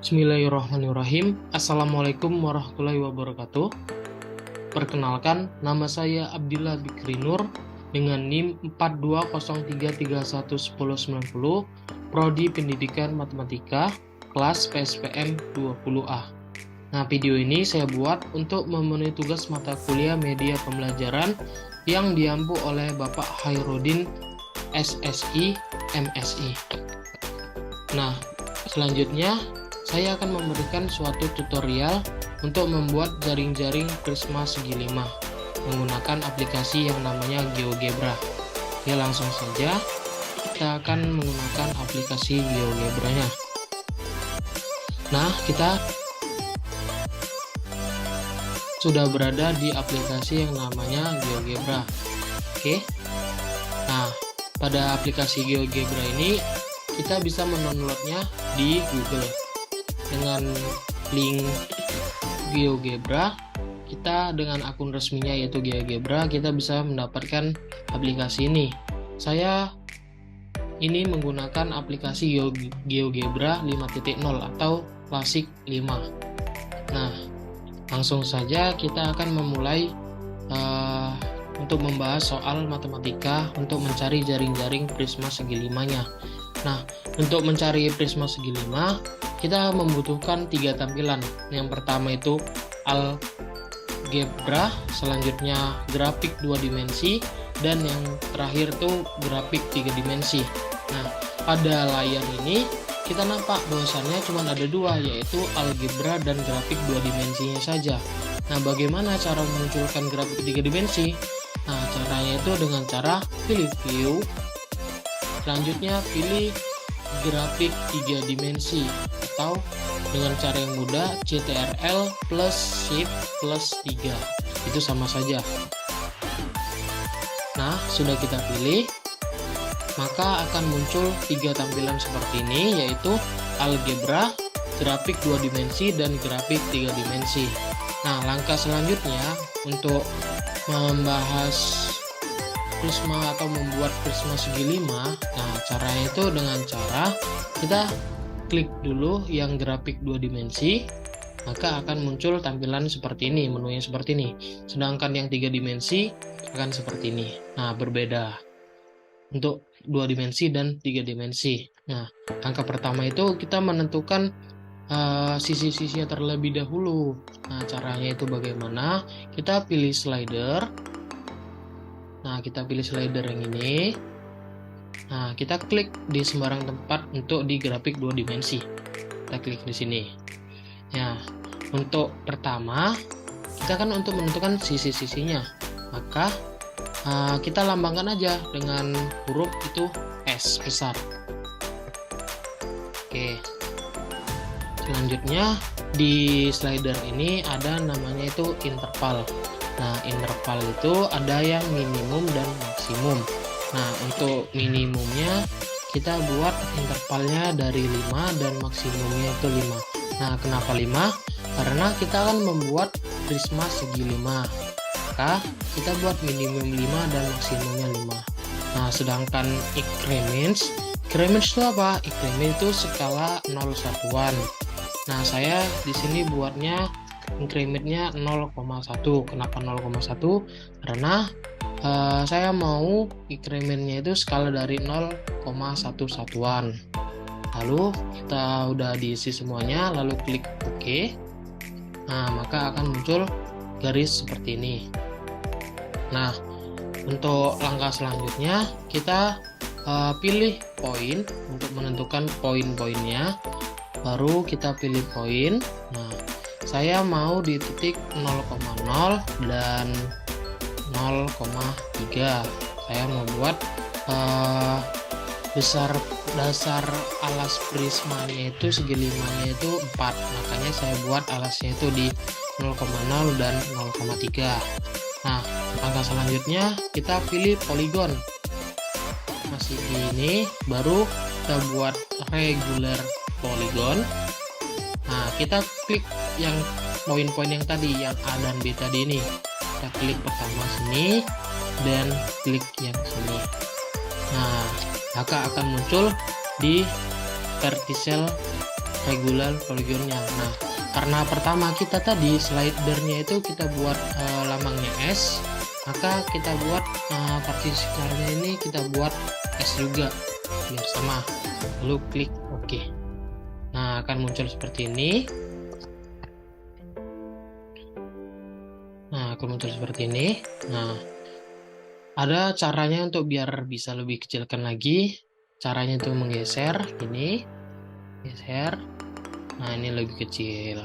Bismillahirrahmanirrahim. Assalamualaikum warahmatullahi wabarakatuh. Perkenalkan, nama saya Abdillah Bikri Nur dengan NIM 4203311090, Prodi Pendidikan Matematika, kelas PSPM 20A. Nah, video ini saya buat untuk memenuhi tugas mata kuliah media pembelajaran yang diampu oleh Bapak Hairudin SSI MSI. Nah, selanjutnya saya akan memberikan suatu tutorial untuk membuat jaring-jaring prisma segi 5 menggunakan aplikasi yang namanya GeoGebra. Ya, langsung saja kita akan menggunakan aplikasi GeoGebra-nya. Nah, kita sudah berada di aplikasi yang namanya GeoGebra. Oke. Nah, pada aplikasi GeoGebra ini kita bisa mendownloadnya di Google. Dengan link GeoGebra, kita dengan akun resminya yaitu GeoGebra, kita bisa mendapatkan aplikasi ini. Saya ini menggunakan aplikasi GeoGebra 5.0 atau Classic 5. Nah, langsung saja kita akan memulai untuk membahas soal matematika untuk mencari jaring-jaring prisma segi 5-nya. Nah, untuk mencari prisma segi 5, kita membutuhkan 3 tampilan. Yang pertama itu algebra, selanjutnya grafik 2 dimensi, dan yang terakhir tuh grafik 3 dimensi. Nah, pada layar ini kita nampak bahwasannya cuma ada 2, yaitu algebra dan grafik 2 dimensinya saja. Nah, bagaimana cara memunculkan grafik 3 dimensi? Nah, caranya itu dengan cara pilih view, selanjutnya pilih grafik 3 dimensi, atau dengan cara yang mudah CTRL plus Shift plus 3, itu sama saja. Nah, sudah kita pilih, maka akan muncul 3 tampilan seperti ini, yaitu algebra, grafik 2 dimensi, dan grafik 3 dimensi. Nah, langkah selanjutnya untuk membahas prisma atau membuat prisma segi 5, nah caranya itu dengan cara kita klik dulu yang grafik 2 dimensi, maka akan muncul tampilan seperti ini, menunya seperti ini. Sedangkan yang 3 dimensi akan seperti ini. Nah, berbeda untuk 2 dimensi dan 3 dimensi. Nah, langkah pertama itu kita menentukan sisi-sisinya terlebih dahulu. Nah, caranya itu bagaimana? Kita pilih slider. Nah, kita pilih slider yang ini. Nah, kita klik di sembarang tempat untuk di grafik 2 dimensi. Kita klik di sini. Ya, untuk pertama, kita kan untuk menentukan sisi-sisinya. Maka kita lambangkan aja dengan huruf itu S besar. Oke. Selanjutnya di slider ini ada namanya itu interval. Nah, interval itu ada yang minimum dan maksimum. Nah, untuk minimumnya kita buat intervalnya dari 5 dan maksimumnya itu 5. Nah, kenapa 5? Karena kita akan membuat prisma segi 5. Maka kita buat minimum 5 dan maksimumnya 5. Nah, sedangkan increments itu apa? Increment itu skala 0 satuan. Nah, saya di sini buatnya incrementnya 0,1. Kenapa 0,1? Karena saya mau incrementnya itu skala dari 0,1 satuan. Lalu kita udah diisi semuanya, lalu klik OK. Nah, maka akan muncul garis seperti ini. Nah, untuk langkah selanjutnya kita pilih poin untuk menentukan poin-poinnya. Baru kita pilih poin. Nah, saya mau di titik 0,0 dan 0,3. Saya mau buat dasar alas prismanya itu segi 5-nya itu 4. Makanya saya buat alasnya itu di 0,0 dan 0,3. Nah, langkah selanjutnya kita pilih poligon. Masih ini, baru kita buat regular polygon. Nah, kita klik yang poin-poin yang tadi, yang A dan B tadi ini. Kita klik pertama sini dan klik yang sini. Nah, maka akan muncul di vertical regular poligonnya. Nah, karena pertama kita tadi slidernya itu kita buat lambangnya S, maka kita buat partisikalnya ini kita buat S juga biar sama. Lalu klik OK. Nah, akan muncul seperti ini. Nah, akan muncul seperti ini. Nah, ada caranya untuk biar bisa lebih kecilkan lagi. Caranya itu menggeser ini, geser. Nah, ini lebih kecil.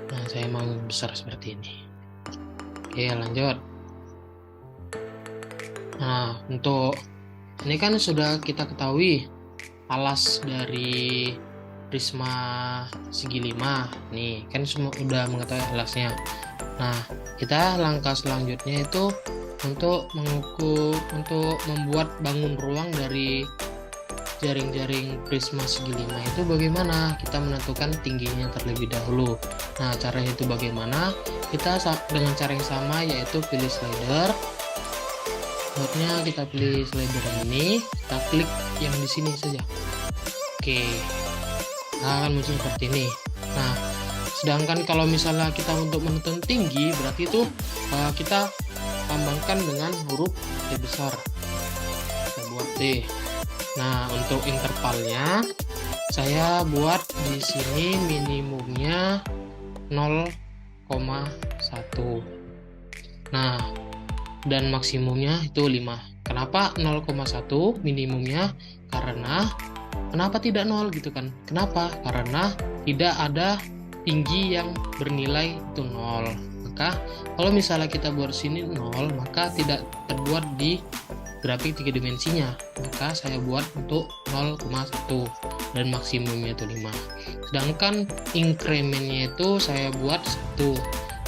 Nah, saya mau besar seperti ini. Oke, lanjut. Nah, untuk ini kan sudah kita ketahui alas dari prisma segi 5. Nih, kan semua udah mengetahui alasnya. Nah, kita langkah selanjutnya itu untuk membuat bangun ruang dari jaring-jaring prisma segi 5 itu bagaimana? Kita menentukan tingginya terlebih dahulu. Nah, caranya itu bagaimana? Kita dengan cara yang sama, yaitu pilih slider. Lautnya kita pilih slider ini, kita klik yang di sini saja. Oke, nah, akan muncul seperti ini. Nah, sedangkan kalau misalnya kita untuk menentukan tinggi, berarti itu kita tambahkan dengan huruf T besar. Kita buat T. Nah, untuk intervalnya saya buat di sini minimumnya 0,1. Nah, dan maksimumnya itu 5. Kenapa 0,1 minimumnya? Kenapa tidak 0 gitu kan? Kenapa? Karena tidak ada tinggi yang bernilai itu 0. Maka kalau misalnya kita buat sini 0, maka tidak terbuat di grafik 3 dimensinya. Maka saya buat untuk 0,1 dan maksimumnya itu 5. Sedangkan incrementnya itu saya buat 1.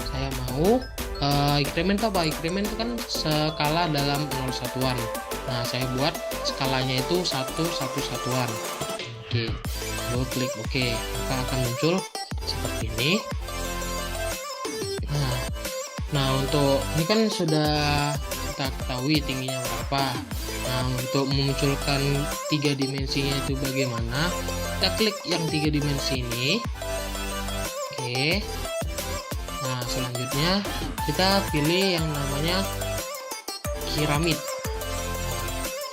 Saya mau increment apa? Increment itu kan skala dalam 0 satuan. Nah, saya buat skalanya itu 1 satuan. Oke, lalu klik OK. Maka akan muncul seperti ini. Nah, untuk ini kan sudah kita ketahui tingginya berapa. Nah, untuk memunculkan 3 dimensinya itu bagaimana? Kita klik yang 3 dimensi ini. Oke. Nah, selanjutnya kita pilih yang namanya piramid.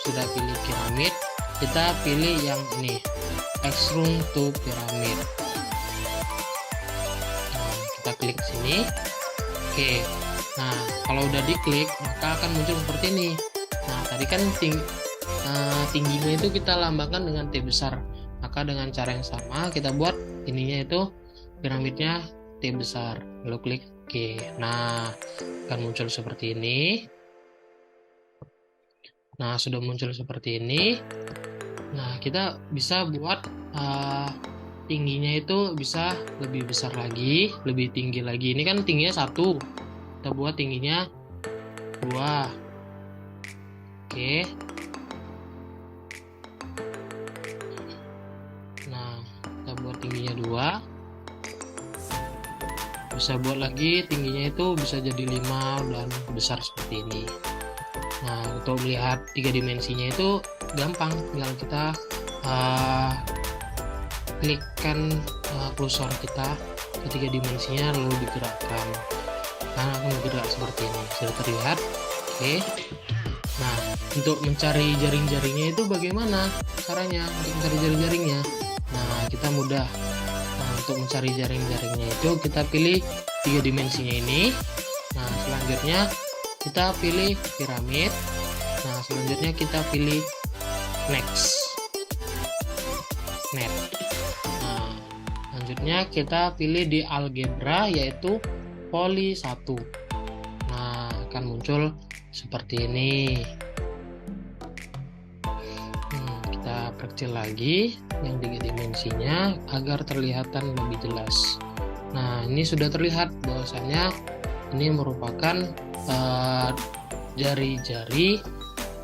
Sudah pilih piramid, kita pilih yang ini, extrude to pyramid. Nah, kita klik sini. Oke. Nah, kalau udah diklik, maka akan muncul seperti ini. Nah, tadi kan tingginya itu kita lambangkan dengan T besar. Maka dengan cara yang sama kita buat ininya itu piramidnya T besar. Lalu klik OK. Nah, akan muncul seperti ini. Nah, sudah muncul seperti ini. Nah, kita bisa buat tingginya itu bisa lebih besar lagi, lebih tinggi lagi. Ini kan tingginya 1. Kita buat tingginya 2. Oke. Nah, kita buat tingginya 2. Bisa buat lagi tingginya itu bisa jadi 5 dan besar seperti ini. Nah, untuk melihat 3 dimensinya itu gampang, tinggal kita klikkan kursor kita ke 3 dimensinya lalu digerakkan. Nah, akan bergerak seperti ini. Sudah terlihat? Oke. Nah, untuk mencari jaring-jaringnya itu bagaimana caranya? Untuk mencari jaring-jaringnya, nah, kita mudah. Nah, untuk mencari jaring-jaringnya itu kita pilih 3 dimensinya ini. Nah, selanjutnya kita pilih piramid. Nah, selanjutnya kita pilih next. Nah, selanjutnya kita pilih di algebra yaitu poli 1. Nah, akan muncul seperti ini. Kita perkecil lagi yang 3 dimensinya agar terlihatan lebih jelas. Nah, ini sudah terlihat bahwasanya ini merupakan jari-jari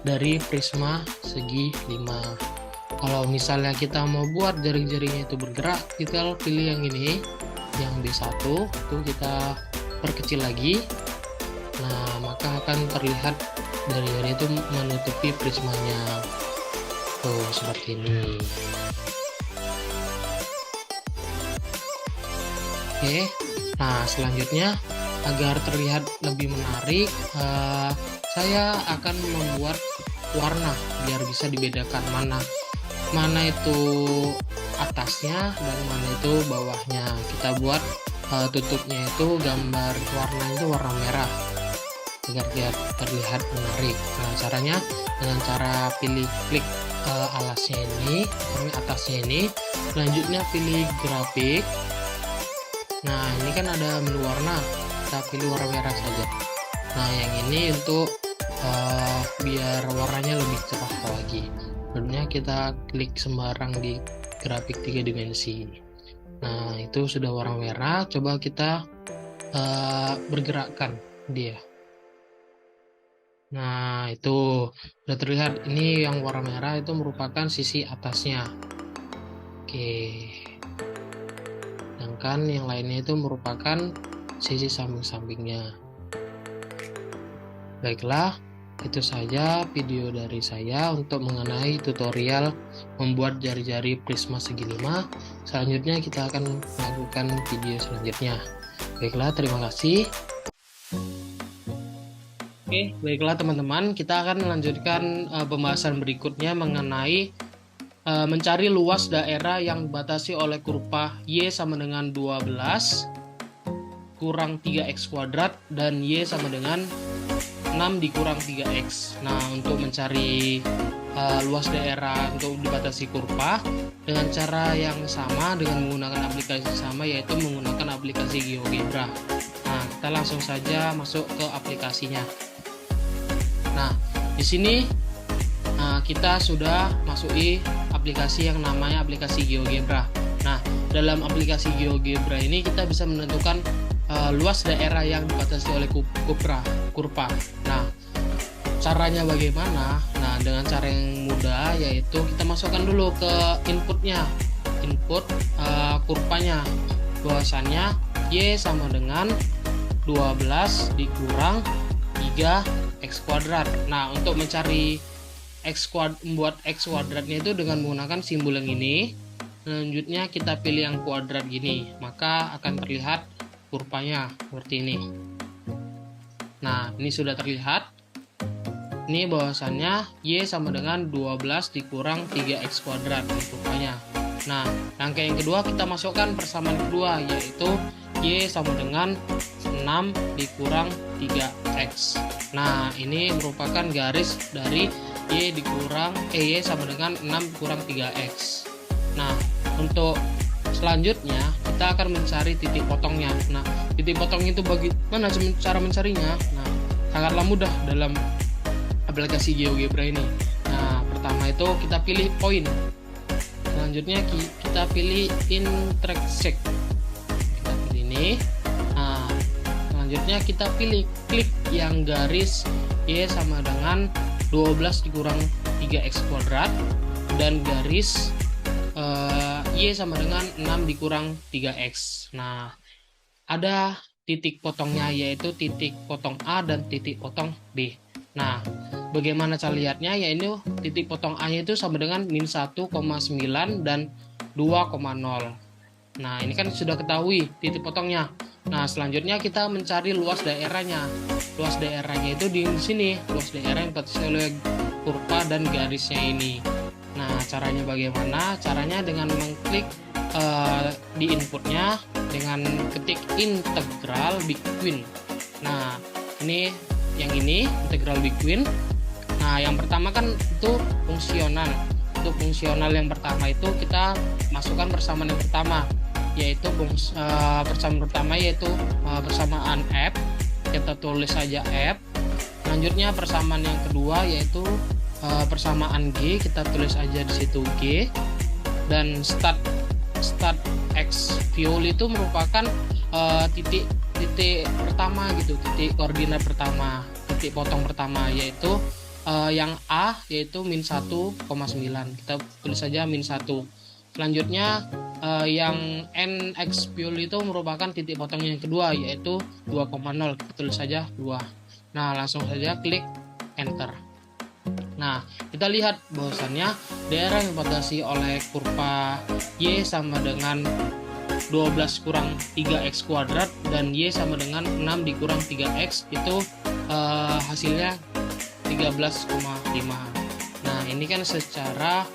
dari prisma segi 5. Kalau misalnya kita mau buat jari-jarinya itu bergerak, kita pilih yang ini, yang B1, itu kita perkecil lagi. Nah, maka akan terlihat jari-jari itu menutupi prismanya. Tuh, seperti ini. Oke, nah selanjutnya agar terlihat lebih menarik, saya akan membuat warna biar bisa dibedakan mana itu atasnya dan mana itu bawahnya. Kita buat tutupnya itu gambar warna itu warna merah agar biar terlihat menarik. Nah, caranya dengan cara pilih klik alasnya ini, atasnya ini, selanjutnya pilih grafik. Nah, ini kan ada menu warna, kita pilih warna merah saja. Nah, yang ini untuk biar warnanya lebih cerah lagi. Selanjutnya kita klik sembarang di grafik 3 dimensi. Nah, itu sudah warna merah. Coba kita bergerakkan dia. Nah, itu sudah terlihat. Ini yang warna merah itu merupakan sisi atasnya. Oke. Sedangkan yang lainnya itu merupakan sisi samping-sampingnya. Baiklah, itu saja video dari saya untuk mengenai tutorial membuat jari-jari prisma segi 5. Selanjutnya kita akan melakukan video selanjutnya. Baiklah, terima kasih. Oke, baiklah teman-teman, kita akan melanjutkan pembahasan berikutnya mengenai mencari luas daerah yang dibatasi oleh kurva Y sama dengan 12 kurang 3x kuadrat dan Y sama dengan 6 dikurang 3x. Nah, untuk mencari luas daerah untuk dibatasi kurva dengan cara yang sama, dengan menggunakan aplikasi sama, yaitu menggunakan aplikasi GeoGebra. Nah, kita langsung saja masuk ke aplikasinya. Nah, di sini kita sudah masuki aplikasi yang namanya aplikasi GeoGebra. Nah, dalam aplikasi GeoGebra ini kita bisa menentukan luas daerah yang dibatasi oleh kurva. Nah, caranya bagaimana? Nah, dengan cara yang mudah, yaitu kita masukkan dulu ke input kurvanya. Bahwasannya Y sama dengan 12 dikurang 3x kuadrat. Nah, untuk mencari membuat x kuadratnya itu dengan menggunakan simbol yang ini. Selanjutnya kita pilih yang kuadrat gini, maka akan terlihat kurvanya seperti ini. Nah, ini sudah terlihat. Ini bahwasannya Y sama dengan 12 dikurang 3x kuadrat kurvanya. Nah, langkah yang kedua kita masukkan persamaan kedua, yaitu Y sama dengan 6 dikurang 3x. Nah, ini merupakan garis dari Y sama dengan 6 kurang 3x. Nah, untuk selanjutnya kita akan mencari titik potongnya. Nah, titik potong itu bagaimana cara mencarinya? Nah, sangatlah mudah dalam aplikasi GeoGebra ini. Nah, pertama itu kita pilih point. Selanjutnya kita pilih intersect. Kita pilih ini. Nah, selanjutnya kita pilih klik yang garis Y sama dengan 12 dikurang 3x kuadrat dan garis Y sama dengan 6 dikurang 3x. Nah, ada titik potongnya, yaitu titik potong A dan titik potong B. Nah, bagaimana cara lihatnya? Yaitu titik potong A nya itu sama dengan min 1,9 dan 2,0. Nah, ini kan sudah ketahui titik potongnya. Nah, selanjutnya kita mencari luas daerahnya. Luas daerahnya itu di sini, luas daerah yang dibatasi oleh kurva dan garisnya ini. Nah, caranya bagaimana? Caranya dengan mengklik di inputnya dengan ketik integral between. Nah, ini yang ini integral between. Nah, yang pertama kan itu fungsional. Untuk fungsional yang pertama itu kita masukkan persamaan yang pertama, yaitu persamaan pertama yaitu persamaan F. Kita tulis saja F. Selanjutnya persamaan yang kedua yaitu persamaan G, kita tulis aja di situ G. Dan start X fuel itu merupakan titik pertama gitu, titik koordinat pertama, titik potong pertama, yaitu yang A yaitu min 1,9. Kita tulis saja min 1. Selanjutnya yang NX fuel itu merupakan titik potong yang kedua, yaitu 2,0. Kita tulis saja 2. Nah, langsung saja klik enter. Nah, kita lihat bahwasannya daerah yang dibatasi oleh kurva Y sama dengan 12 kurang 3x kuadrat dan Y sama dengan 6 dikurang 3x itu hasilnya 13,5. Nah, ini kan secara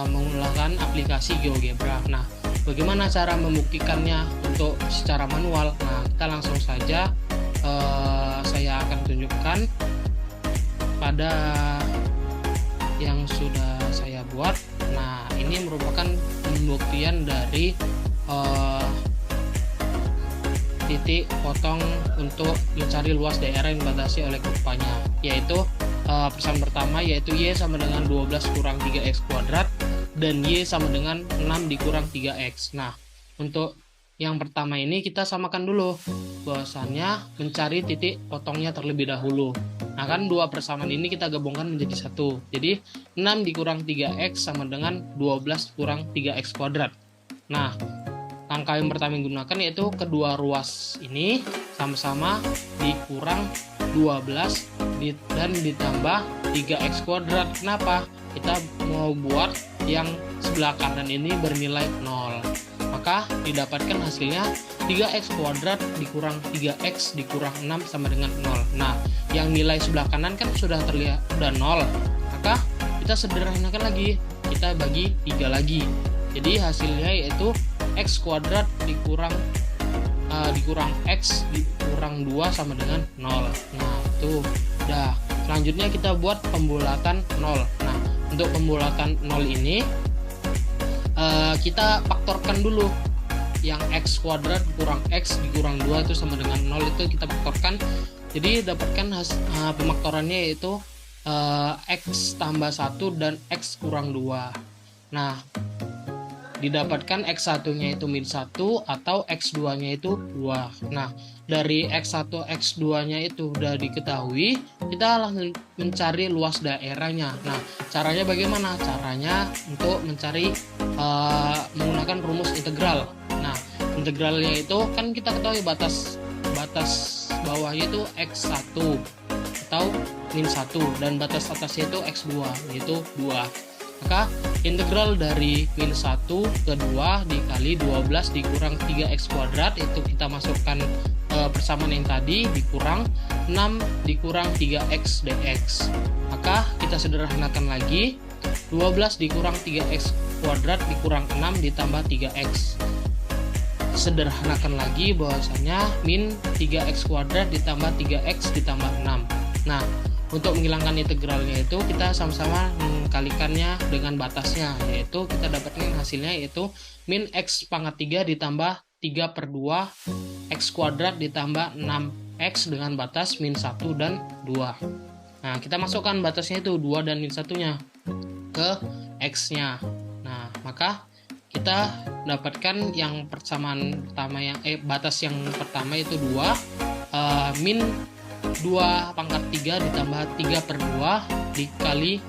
menggunakan aplikasi GeoGebra. Nah, bagaimana cara membuktikannya untuk secara manual? Nah, kita langsung saja saya akan tunjukkan pada yang sudah saya buat. Nah, ini merupakan pembuktian dari titik potong untuk mencari luas daerah yang dibatasi oleh kurvanya, yaitu persamaan pertama yaitu Y sama dengan 12 kurang 3x kuadrat dan Y sama dengan 6 dikurang 3x. Nah, untuk yang pertama ini kita samakan dulu, bahwasannya mencari titik potongnya terlebih dahulu. Nah, kan dua persamaan ini kita gabungkan menjadi satu. Jadi 6 dikurang 3x sama dengan 12 kurang 3x kuadrat. Nah, langkah yang pertama yang digunakan yaitu kedua ruas ini sama-sama dikurang 12 dan ditambah 3x kuadrat. Kenapa? Kita mau buat yang sebelah kanan ini bernilai 0. Maka didapatkan hasilnya 3x kuadrat dikurang 3x dikurang 6 sama dengan 0. Nah, yang nilai sebelah kanan kan sudah terlihat udah 0. Maka kita sederhanakan lagi. Kita bagi 3 lagi. Jadi hasilnya yaitu x kuadrat dikurang x dikurang 2 sama dengan 0. Nah, itu udah. Selanjutnya kita buat pembulatan 0. Nah, untuk pembulatan 0 ini kita faktorkan dulu. Yang x kuadrat kurang x dikurang 2 itu sama dengan 0, itu kita faktorkan. Jadi dapatkan pemaktorannya yaitu x tambah 1 dan x kurang 2. Nah, didapatkan x1 nya itu min 1 atau x2 nya itu 2. Nah, dari x1 x2 nya itu udah diketahui, kita langsung mencari luas daerahnya. Nah, caranya bagaimana? Caranya untuk mencari menggunakan rumus integral. Nah, integralnya itu kan kita ketahui batas bawahnya itu x1 atau min 1 dan batas atasnya itu x2 yaitu 2. Maka integral dari min 1 ke 2 dikali 12 dikurang 3x kuadrat, itu kita masukkan persamaan yang tadi, dikurang 6 dikurang 3x dx. Maka kita sederhanakan lagi, 12 dikurang 3x kuadrat dikurang 6 ditambah 3x. Sederhanakan lagi bahwasanya min 3x kuadrat ditambah 3x ditambah 6. Nah, untuk menghilangkan integralnya itu kita sama-sama mengkalikannya dengan batasnya, yaitu kita dapatkan hasilnya yaitu min x pangkat 3 ditambah 3/2 x kuadrat ditambah 6x dengan batas min 1 dan 2. Nah, kita masukkan batasnya itu 2 dan min 1-nya ke x-nya. Nah, maka kita dapatkan yang persamaan pertama yang batas yang pertama itu 2 min 2 pangkat 3 ditambah 3/2 dikali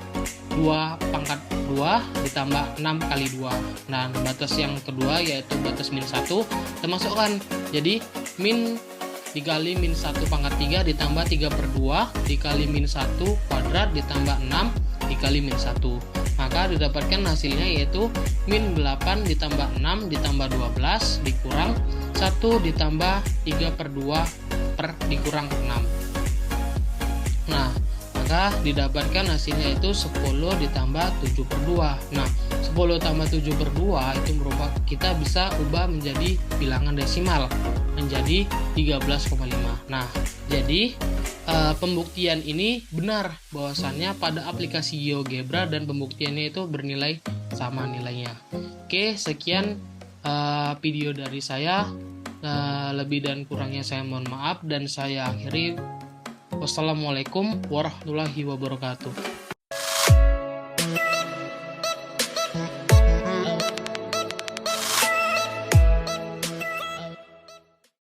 2 pangkat 2 ditambah 6 kali 2. Nah, batas yang kedua yaitu batas min 1 kita masukkan. Jadi min dikali min 1 pangkat 3 ditambah 3/2 dikali min 1 kuadrat ditambah 6 dikali min 1. Maka didapatkan hasilnya yaitu min 8 ditambah 6 ditambah 12 dikurang 1 ditambah 3/2 dikurang 6. Nah, maka didapatkan hasilnya itu 10 ditambah 7/2. Nah, 10 tambah 7/2 itu merupakan kita bisa ubah menjadi bilangan desimal menjadi 13,5. Nah, jadi pembuktian ini benar bahwasannya pada aplikasi GeoGebra dan pembuktiannya itu bernilai sama nilainya. Oke, sekian video dari saya. Lebih dan kurangnya saya mohon maaf dan saya akhiri. Wassalamualaikum warahmatullahi wabarakatuh.